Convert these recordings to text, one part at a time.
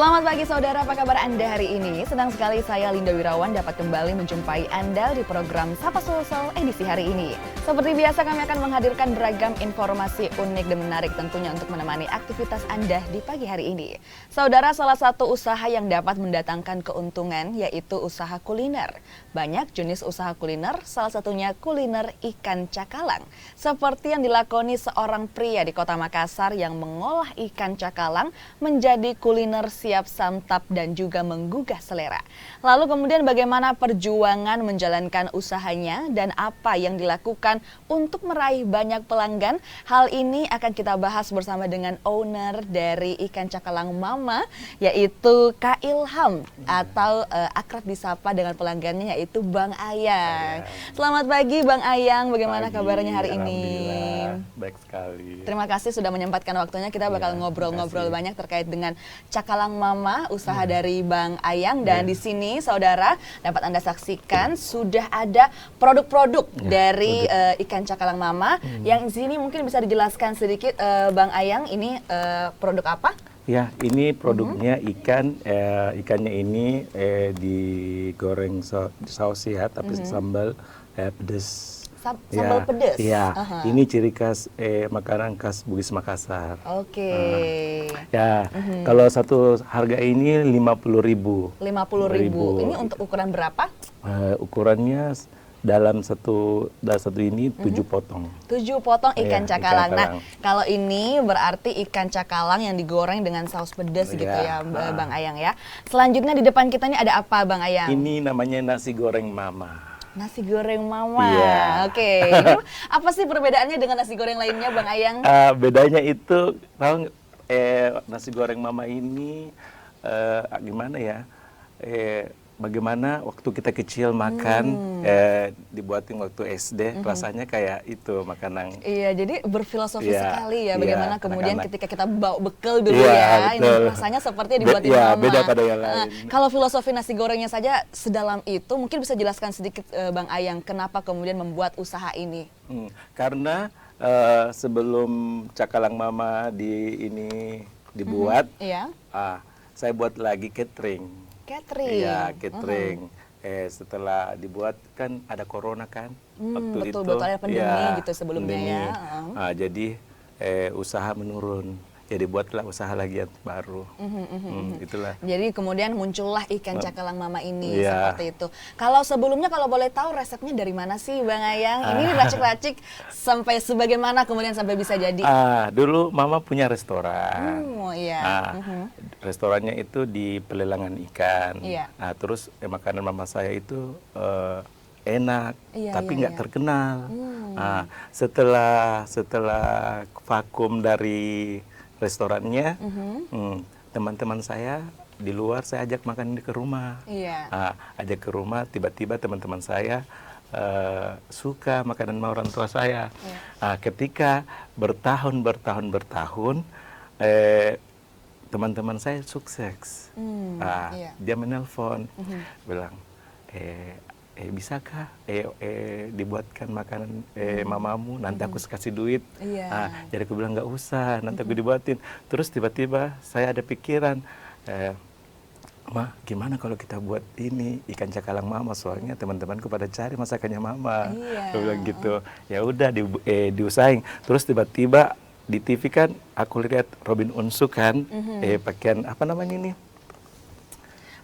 Selamat pagi saudara, apa kabar Anda hari ini? Senang sekali saya Linda Wirawan dapat kembali menjumpai Anda di program Sapa Sulsel edisi hari ini. Seperti biasa kami akan menghadirkan beragam informasi unik dan menarik tentunya untuk menemani aktivitas Anda di pagi hari ini. Saudara, salah satu usaha yang dapat mendatangkan keuntungan yaitu usaha kuliner. Banyak jenis usaha kuliner, salah satunya kuliner ikan cakalang. Seperti yang dilakoni seorang pria di Kota Makassar yang mengolah ikan cakalang menjadi kuliner siap santap dan juga menggugah selera. Lalu kemudian bagaimana perjuangan menjalankan usahanya dan apa yang dilakukan untuk meraih banyak pelanggan? Hal ini akan kita bahas bersama dengan owner dari ikan cakalang Mama, yaitu Kak Ilham atau akrab disapa dengan pelanggannya yaitu Bang Ayang. Selamat pagi Bang Ayang, bagaimana kabarnya hari ini? Baik sekali. Terima kasih sudah menyempatkan waktunya, kita bakal ngobrol-ngobrol banyak terkait dengan cakalang Mama, usaha dari Bang Ayang. Dan di sini saudara dapat Anda saksikan sudah ada produk-produk dari ikan cakalang Mama. Yang di sini mungkin bisa dijelaskan sedikit Bang Ayang, ini produk apa? Ya, ini produknya ikan. Ikannya ini digoreng saus ya, tapi sambal pedas. Sambal pedas? Iya, ini ciri khas makanan khas Bugis Makassar. Oke. Ya, kalau satu harga ini 50.000. 50.000. Ini untuk ukuran berapa? Ukurannya dalam satu ini 7 potong. 7 potong ikan cakalang. Nah, Ikan kalau ini berarti ikan cakalang yang digoreng dengan saus pedas gitu ya, Bang Ayang ya. Selanjutnya di depan kita ini ada apa, Bang Ayang? Ini namanya nasi goreng Mama. Nasi goreng Mama. Iya. Oke. Ini apa sih perbedaannya dengan nasi goreng lainnya, Bang Ayang? Bedanya itu, tahu nasi goreng Mama ini gimana ya? Bagaimana waktu kita kecil makan, dibuatin waktu SD, rasanya kayak itu makanan. Iya, jadi berfilosofi sekali ya, bagaimana kemudian anak-anak. ketika kita bawa bekal dulu ya, ini rasanya seperti dibuatin Mama. Beda pada yang lain. Kalau filosofi nasi gorengnya saja sedalam itu, mungkin bisa jelaskan sedikit Bang Ayang, kenapa kemudian membuat usaha ini? Karena sebelum cakalang Mama dibuat, saya buat lagi catering. Catering. Iya, catering. Setelah dibuat kan ada corona kan waktu betul, itu. Betul, ada pandemi gitu sebelumnya pandemi. ya. Jadi usaha menurun. Jadi buatlah usaha lagi yang baru. Itulah. Jadi kemudian muncullah ikan cakalang Mama ini seperti itu. Kalau sebelumnya kalau boleh tahu resepnya dari mana sih Bang Ayang? Ini racik-racik sampai sebagaimana kemudian sampai bisa jadi? Dulu Mama punya restoran. Iya. Restorannya itu di pelelangan ikan. Iya. Terus makanan Mama saya itu enak, tapi nggak terkenal. Setelah vakum dari restorannya, teman-teman saya di luar saya ajak makan ke rumah. Ajak ke rumah, tiba-tiba teman-teman saya suka makanan orang tua saya. Ketika bertahun teman-teman saya sukses. Dia menelpon, bilang, bisakah dibuatkan makanan mamamu, nanti aku kasih duit. Jadi aku bilang nggak usah, nanti aku dibuatin. Terus tiba-tiba saya ada pikiran, Ma, gimana kalau kita buat ini ikan cakalang Mama, soalnya teman-temanku pada cari masakannya Mama. Aku bilang gitu. Ya udah diusahain. Terus tiba-tiba di TV kan aku lihat Robin Unsu kan, pakaian apa namanya ini?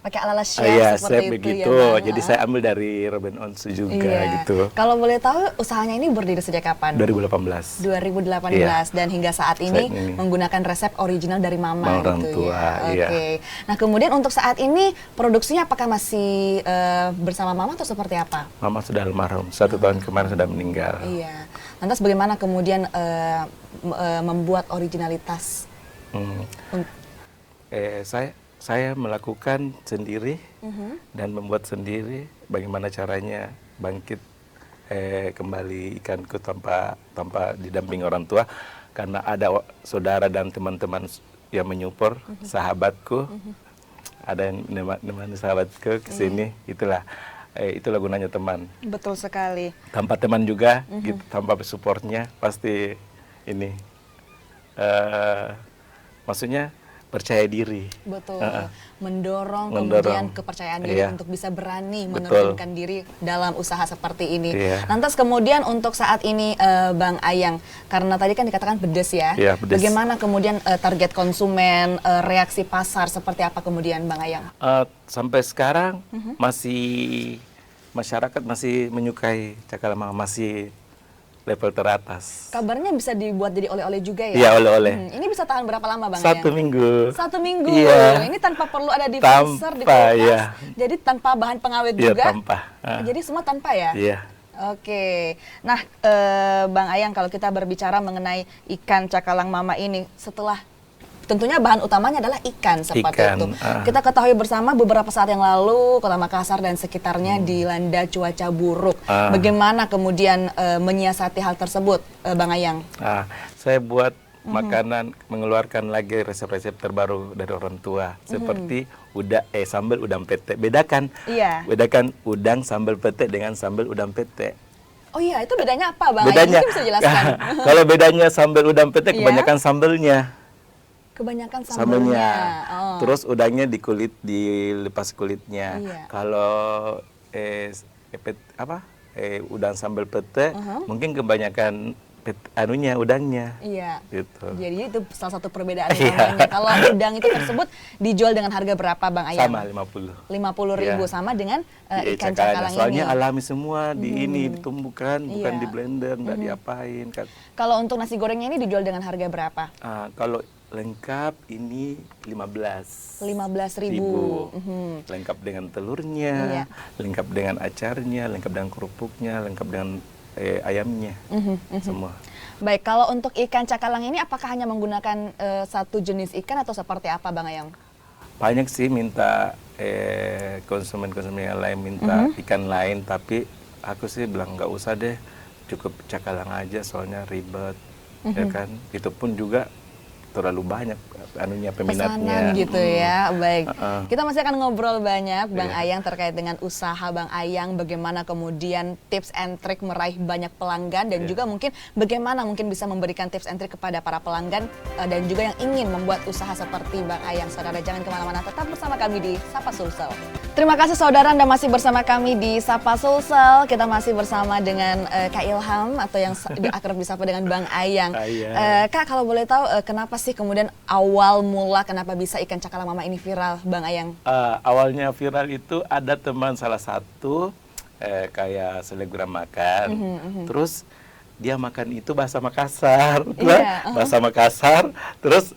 Pakai ala-ala chef seperti itu begitu. Ya, jadi saya ambil dari Robin Onsu juga gitu. Kalau boleh tahu usahanya ini berdiri sejak kapan? 2018. 2018 dan hingga saat ini menggunakan resep original dari Mama orang gitu tua, ya. Oke. Nah, kemudian untuk saat ini produksinya apakah masih bersama Mama atau seperti apa? Mama sudah almarhum, 1 tahun kemarin sudah meninggal. Iya. Lantas bagaimana kemudian membuat originalitas? Saya melakukan sendiri dan membuat sendiri bagaimana caranya bangkit kembali ikanku tanpa didamping orang tua, karena ada saudara dan teman-teman yang menyupport, sahabatku, ada yang menemani sahabatku ke sini. Itulah gunanya teman. Betul sekali. Tanpa teman juga, gitu, tanpa supportnya pasti ini. Maksudnya percaya diri. Betul, mendorong kemudian kepercayaan diri untuk bisa berani menerjunkan diri dalam usaha seperti ini. Lantas kemudian untuk saat ini Bang Ayang, karena tadi kan dikatakan pedes ya, bagaimana kemudian target konsumen, reaksi pasar seperti apa kemudian Bang Ayang? Sampai sekarang masih masyarakat masih menyukai cakalang mama, masih level teratas. Kabarnya bisa dibuat jadi oleh-oleh juga ya? Iya, oleh-oleh. Ini bisa tahan berapa lama Bang Ayang? 1 minggu. 1 minggu? Iya. Ini tanpa perlu ada di freezer, di kulkas? Iya. Jadi tanpa bahan pengawet juga? Iya, tanpa. Jadi semua tanpa ya? Iya. Oke. Nah, Bang Ayang, kalau kita berbicara mengenai ikan cakalang mama ini, setelah tentunya bahan utamanya adalah ikan seperti itu. Kita ketahui bersama beberapa saat yang lalu Kota Makassar dan sekitarnya dilanda cuaca buruk. Bagaimana kemudian menyiasati hal tersebut, Bang Ayang? Saya buat makanan, mengeluarkan lagi resep-resep terbaru dari orang tua, seperti sambal udang pete. Bedakan udang sambal pete dengan sambal udang pete. Oh iya, itu bedanya apa Bang Ayang? Mungkin bisa jelaskan. Kalau bedanya sambal udang pete, kebanyakan sambalnya. Kebanyakan sambalnya. Terus udangnya dilepas kulitnya. Kalau udang sambal pete, mungkin kebanyakan udangnya. Iya. Gitu. Jadi itu salah satu perbedaan namanya. Kalau udang itu tersebut dijual dengan harga berapa Bang Ayang? Sama 50. 50.000 sama dengan ikan cakalang ini. Soalnya alami semua ditumbuhkan, bukan di blender, nggak diapain. Kalau untuk nasi gorengnya ini dijual dengan harga berapa? Kalau lengkap ini 15.000. Lengkap dengan telurnya, lengkap dengan acarnya, lengkap dengan kerupuknya, lengkap dengan ayamnya, semua. Baik, kalau untuk ikan cakalang ini apakah hanya menggunakan satu jenis ikan atau seperti apa Bang Ayang? Banyak sih minta konsumen-konsumen yang lain minta ikan lain, tapi aku sih bilang nggak usah deh, cukup cakalang aja soalnya ribet, ya kan. Itu pun juga terlalu banyak peminatnya. Pesanan gitu ya. Baik. Kita masih akan ngobrol banyak Bang Ayang terkait dengan usaha Bang Ayang, bagaimana kemudian tips and trick meraih banyak pelanggan dan juga mungkin bagaimana mungkin bisa memberikan tips and trick kepada para pelanggan dan juga yang ingin membuat usaha seperti Bang Ayang. Saudara jangan kemana-mana, tetap bersama kami di Sapa Sulsel. Terima kasih saudara, Anda masih bersama kami di Sapa Sulsel. Kita masih bersama dengan Kak Ilham atau yang akrab disapa dengan Bang Ayang. Kak, kalau boleh tahu kenapa sih kemudian awal mula kenapa bisa ikan cakalang mama ini viral Bang Ayang? Awalnya viral itu ada teman salah satu kayak selebgram makan, terus dia makan itu bahasa Makassar, bahasa Makassar, terus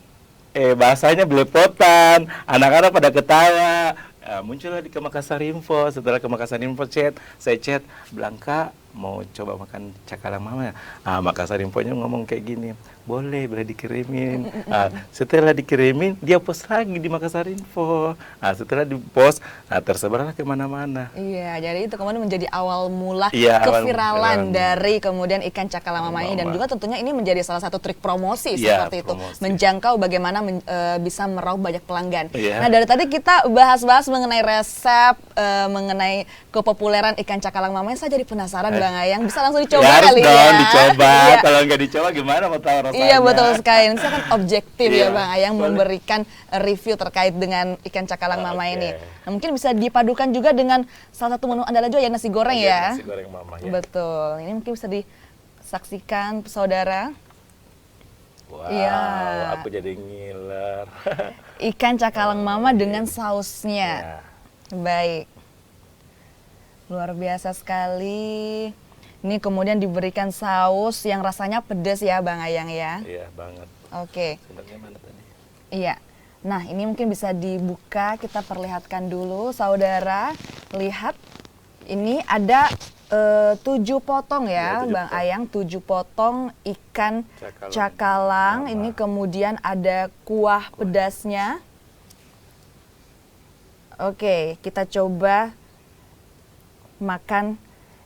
bahasanya belepotan, anak-anak pada ketawa. Muncullah di Makassar Info. Setelah ke Makassar Info saya chat, Blanka mau coba makan cakalang mama ya? Makassar Infonya ngomong kayak gini, boleh dikirimin. Setelah dikirimin, dia post lagi di Makassar Info. Setelah di post, tersebarlah kemana-mana. Iya, jadi itu kemudian menjadi awal mula keviralan dari kemudian ikan cakalang mama ini, dan juga tentunya ini menjadi salah satu trik promosi seperti itu, menjangkau bagaimana bisa meraup banyak pelanggan. Nah, dari tadi kita bahas-bahas mengenai resep, mengenai kepopuleran ikan cakalang mama, saya jadi penasaran Bang Ayang, bisa langsung dicoba kali ya? Dicoba, kalau nggak dicoba gimana mau tahu rasanya? Iya betul sekali, ini kan objektif ya Bang Ayang memberikan review terkait dengan ikan cakalang mama ini. Nah, mungkin bisa dipadukan juga dengan salah satu menu andalan juga ya, nasi goreng ya? Nasi goreng mama ya. Betul, ini mungkin bisa disaksikan saudara. Wow, aku jadi ngiler. Ikan cakalang mama dengan sausnya. Baik. Luar biasa sekali. Ini kemudian diberikan saus yang rasanya pedas ya Bang Ayang ya? Iya banget. Oke. Sebenarnya mana tadi? Iya. Nah ini mungkin bisa dibuka, kita perlihatkan dulu saudara. Lihat, ini ada 7 potong ya, 7 Bang Ayang, 7 potong ikan cakalang. Ini kemudian ada kuah pedasnya. Oke, kita coba makan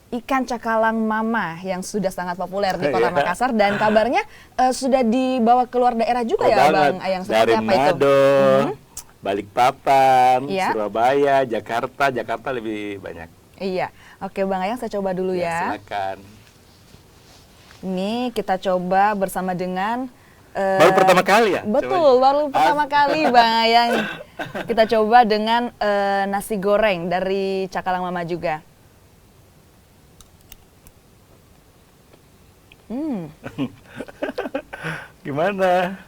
ikan cakalang mama yang sudah sangat populer di Kota Makassar dan kabarnya sudah dibawa keluar daerah juga ya Bang Ayang. Dari Manado, Balikpapan, Surabaya, Jakarta lebih banyak. Iya, oke Bang Ayang, saya coba dulu ya. Silakan. Ini kita coba bersama dengan Baru pertama kali ya? Betul, baru pertama kali Bang Ayang. Kita coba dengan nasi goreng dari Cakalang Mama juga. Gimana?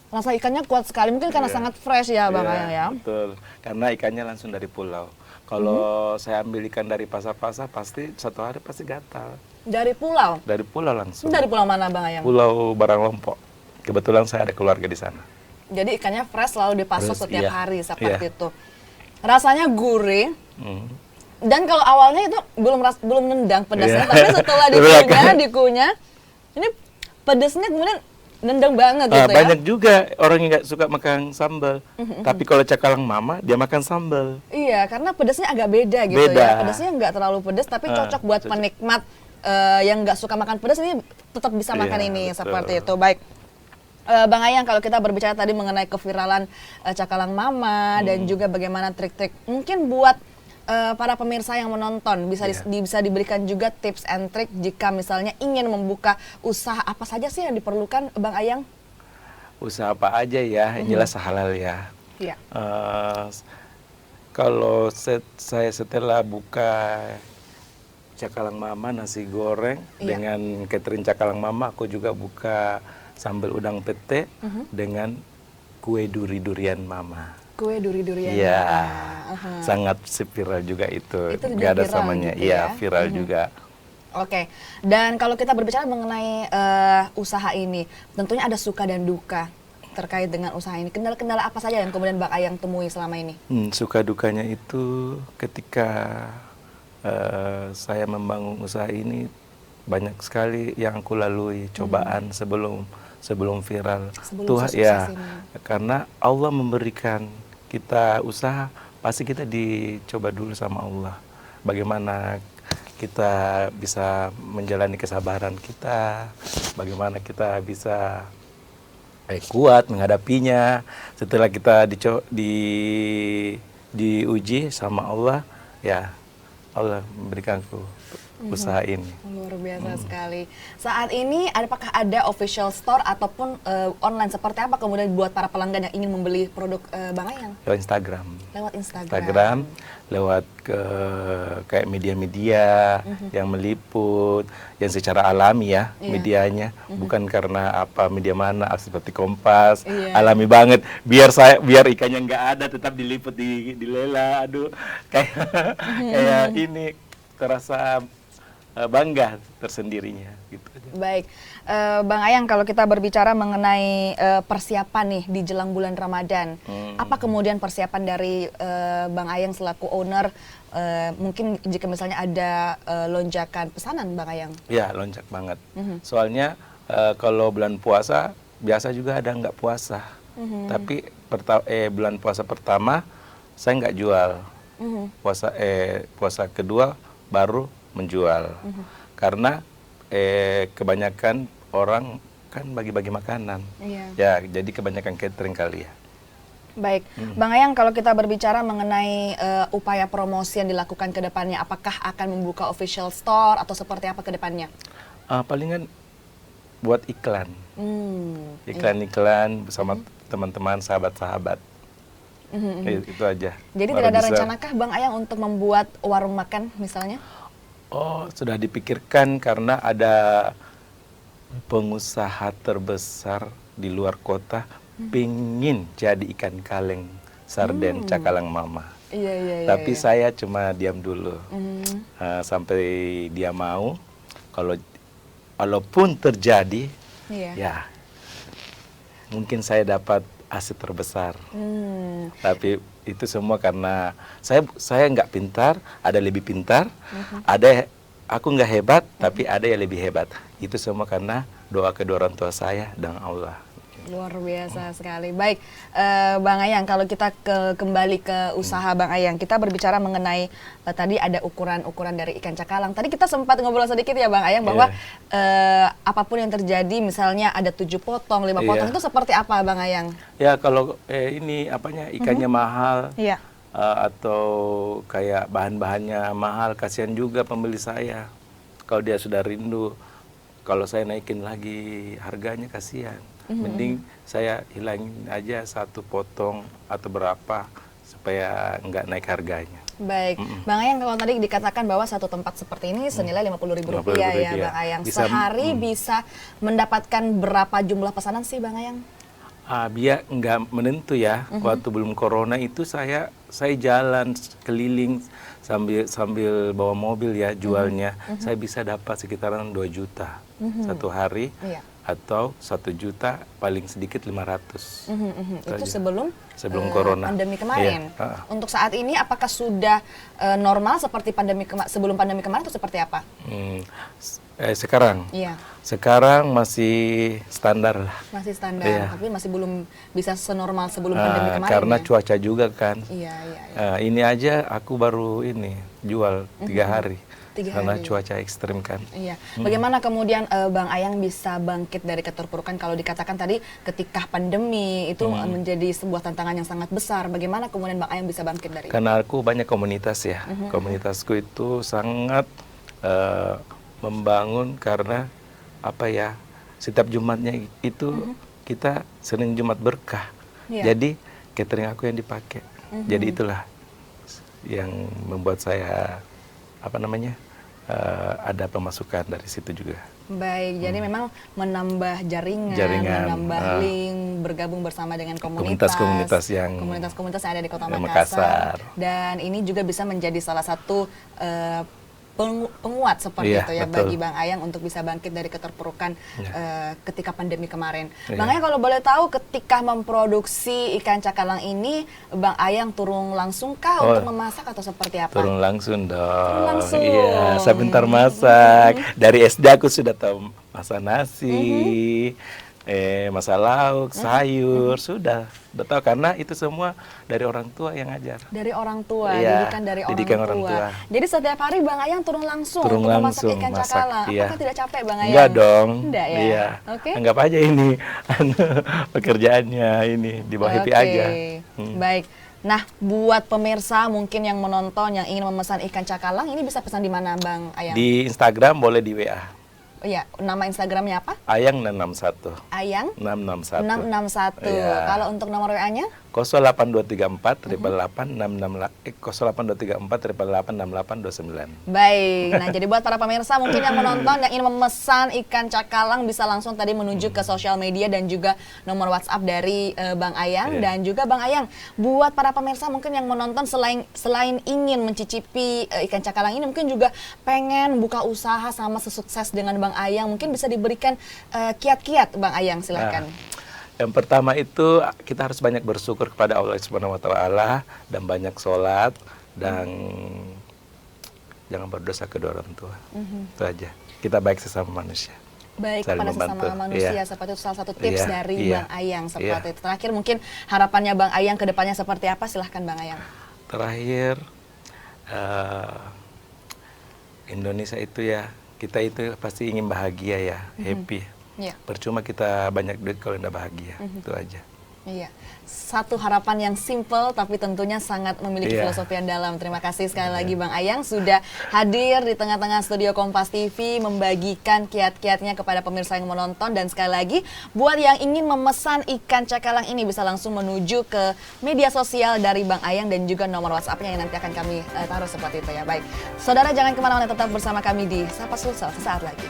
Rasa ikannya kuat sekali, mungkin karena sangat fresh ya Bang Ayang ya. Betul, karena ikannya langsung dari pulau. Kalau saya ambil ikan dari pasar-pasar, pasti satu hari pasti gatal. Dari pulau? Dari pulau langsung. Dari pulau mana Bang Ayang? Pulau Baranglompok. Kebetulan saya ada keluarga di sana. Jadi ikannya fresh selalu dipasok setiap hari seperti Iya. itu. Rasanya gurih. Dan kalau awalnya itu belum nendang pedasnya, tapi setelah dikunyah, ini pedasnya kemudian nendang banget gitu ya. Banyak juga orang yang nggak suka makan sambal. Tapi kalau Cakalang Mama, dia makan sambal. Iya, karena pedasnya agak beda gitu ya. Pedasnya nggak terlalu pedas, tapi cocok buat penikmat yang nggak suka makan pedas, ini tetap bisa makan ini, betul. seperti itu. Baik. Bang Ayang, kalau kita berbicara tadi mengenai keviralan Cakalang Mama dan juga bagaimana trik-trik, mungkin buat para pemirsa yang menonton bisa diberikan juga tips and trick jika misalnya ingin membuka usaha apa saja sih yang diperlukan Bang Ayang? Usaha apa aja ya, yang jelas halal ya. Iya. Kalau saya setelah buka Cakalang Mama nasi goreng dengan catering Cakalang Mama, aku juga buka sambal udang pete dengan kue durian Mama. Kue durian. Iya, sangat viral juga itu. Nggak ada samanya. Gitu Iya, viral juga. Oke, dan kalau kita berbicara mengenai usaha ini, tentunya ada suka dan duka terkait dengan usaha ini. Kendala-kendala apa saja yang kemudian Bang Ayang temui selama ini? Suka dukanya itu ketika saya membangun usaha ini, banyak sekali yang aku lalui cobaan sebelum viral. Sebelum Ya, ini. karena Allah memberikan kita usaha, pasti kita dicoba dulu sama Allah. Bagaimana kita bisa menjalani kesabaran kita, bagaimana kita bisa kuat menghadapinya. Setelah kita diuji sama Allah, ya Allah memberikanku usaha ini. Luar biasa sekali. Saat ini apakah ada official store ataupun online seperti apa kemudian buat para pelanggan yang ingin membeli produk Bang Ayang? Lewat Instagram. Lewat Instagram. Lewat kayak media-media yang meliput, yang secara alami ya medianya, bukan karena media mana seperti Kompas, alami banget. Biar ikannya nggak ada tetap diliput di lela, aduh kayak ini terasa bangga tersendirinya gitu aja. Baik, Bang Ayang, kalau kita berbicara mengenai persiapan nih di jelang bulan Ramadan, apa kemudian persiapan dari Bang Ayang selaku owner? Mungkin jika misalnya ada lonjakan pesanan, Bang Ayang? Ya, lonjak banget. Soalnya kalau bulan puasa biasa juga ada nggak puasa, tapi bulan puasa pertama saya nggak jual, puasa kedua baru menjual. Karena kebanyakan orang kan bagi-bagi makanan. Ya, jadi kebanyakan catering kali ya. Baik, Bang Ayang, kalau kita berbicara mengenai upaya promosi yang dilakukan ke depannya, apakah akan membuka official store atau seperti apa ke depannya? Palingan buat iklan. Iklan-iklan bersama teman-teman, sahabat-sahabat. Itu aja. Jadi tidak ada rencanakah Bang Ayang untuk membuat warung makan misalnya? Oh, sudah dipikirkan karena ada pengusaha terbesar di luar kota pingin jadi ikan kaleng sarden Cakalang Mama. Tapi saya cuma diam dulu sampai dia mau. Kalaupun terjadi, ya mungkin saya dapat aset terbesar. Tapi itu semua karena saya nggak pintar, ada lebih pintar, aku nggak hebat, tapi ada yang lebih hebat. Itu semua karena doa kedua orang tua saya dan Allah. Luar biasa sekali. Baik, Bang Ayang, kalau kita kembali ke usaha Bang Ayang, kita berbicara mengenai tadi ada ukuran-ukuran dari ikan cakalang. Tadi kita sempat ngobrol sedikit ya Bang Ayang bahwa apapun yang terjadi, misalnya ada 7 potong, 5 potong, itu seperti apa Bang Ayang? Ya kalau ini ikannya mahal, atau kayak bahan-bahannya mahal, kasihan juga pembeli saya. Kalau dia sudah rindu kalau saya naikin lagi harganya kasihan. Mending saya hilangin aja 1 potong atau berapa supaya nggak naik harganya. Baik, Bang Ayang, kalau tadi dikatakan bahwa satu tempat seperti ini senilai Rp50.000 ya Bang Ayang. Sehari bisa mendapatkan berapa jumlah pesanan sih Bang Ayang? Biar nggak menentu ya. Waktu belum corona itu saya jalan keliling sambil bawa mobil ya jualnya. Saya bisa dapat sekitaran 2 juta satu hari. Atau 1 juta paling sedikit 500. Itu sebelum corona. Pandemi kemarin. Untuk saat ini apakah sudah normal seperti sebelum pandemi kemarin atau seperti apa? Sekarang? Iya. Sekarang masih standar lah. Masih standar, tapi masih belum bisa senormal sebelum pandemi kemarin. Karena cuaca juga kan. Iya. Ini aja aku baru jual 3 hari. Karena cuaca ekstrim kan. Iya. Bagaimana kemudian Bang Ayang bisa bangkit dari keterpurukan? Kalau dikatakan tadi ketika pandemi itu menjadi sebuah tantangan yang sangat besar. Bagaimana kemudian Bang Ayang bisa bangkit dari itu? Karena aku banyak komunitas ya. Komunitasku itu sangat membangun karena setiap Jumatnya itu kita Senin Jumat berkah. Jadi catering aku yang dipakai. Jadi itulah yang membuat saya ada pemasukan dari situ juga. Baik, jadi memang menambah jaringan, menambah link, bergabung bersama dengan komunitas yang ada di Kota Makassar. Dan ini juga bisa menjadi salah satu penguat seperti itu ya betul. Bagi Bang Ayang untuk bisa bangkit dari keterpurukan ketika pandemi kemarin. Bang Ayang, kalau boleh tahu ketika memproduksi ikan cakalang ini Bang Ayang turun langsung kah untuk memasak atau seperti apa? Turun langsung dong. Iya, saya bentar masak. Dari SD aku sudah tahu masak nasi. Masak lauk, sayur, sudah tahu karena itu semua dari orang tua yang ngajar. Dari orang tua, didikan orang tua. Jadi setiap hari Bang Ayang turun langsung untuk memasak ikan cakalang. Apakah tidak capek Bang Ayang? Enggak dong. Enggak ya? Iya. Anggap aja ini pekerjaannya ini dibawa happy aja. Baik. Nah, buat pemirsa mungkin yang menonton yang ingin memesan ikan cakalang, ini bisa pesan di mana Bang Ayang? Di Instagram boleh di WA. Iya, nama Instagramnya apa? Ayang 661. Ayang 661. 661. Ya. Kalau untuk nomor WA-nya? 08234 08234 Baik. Nah, jadi buat para pemirsa mungkin yang menonton yang ingin memesan ikan cakalang bisa langsung tadi menuju ke sosial media dan juga nomor WhatsApp dari Bang Ayang dan juga Bang Ayang. Buat para pemirsa mungkin yang menonton selain ingin mencicipi ikan cakalang ini mungkin juga pengen buka usaha sama sesukses dengan Bang Ayang, mungkin bisa diberikan kiat-kiat Bang Ayang, silahkan. Yang pertama itu kita harus banyak bersyukur kepada Allah Subhanahu wa taala dan banyak sholat dan jangan berdosa kedua orang tua. Itu aja. Kita baik sesama manusia. Baik kepada sesama manusia, seperti itu salah satu tips dari Bang Ayang seperti itu. Terakhir mungkin harapannya Bang Ayang ke depannya seperti apa? Silahkan Bang Ayang. Terakhir Indonesia itu ya, kita itu pasti ingin bahagia ya, happy. Percuma kita banyak duit kalau tidak bahagia, itu aja. Iya, satu harapan yang simple tapi tentunya sangat memiliki filosofi yang dalam. Terima kasih sekali lagi Bang Ayang sudah hadir di tengah-tengah studio Kompas TV membagikan kiat-kiatnya kepada pemirsa yang menonton. Dan sekali lagi buat yang ingin memesan ikan cakalang ini bisa langsung menuju ke media sosial dari Bang Ayang dan juga nomor WhatsApp-nya yang nanti akan kami taruh seperti itu ya. Baik, saudara jangan kemana-mana, tetap bersama kami di Sapa Sulsel sesaat lagi.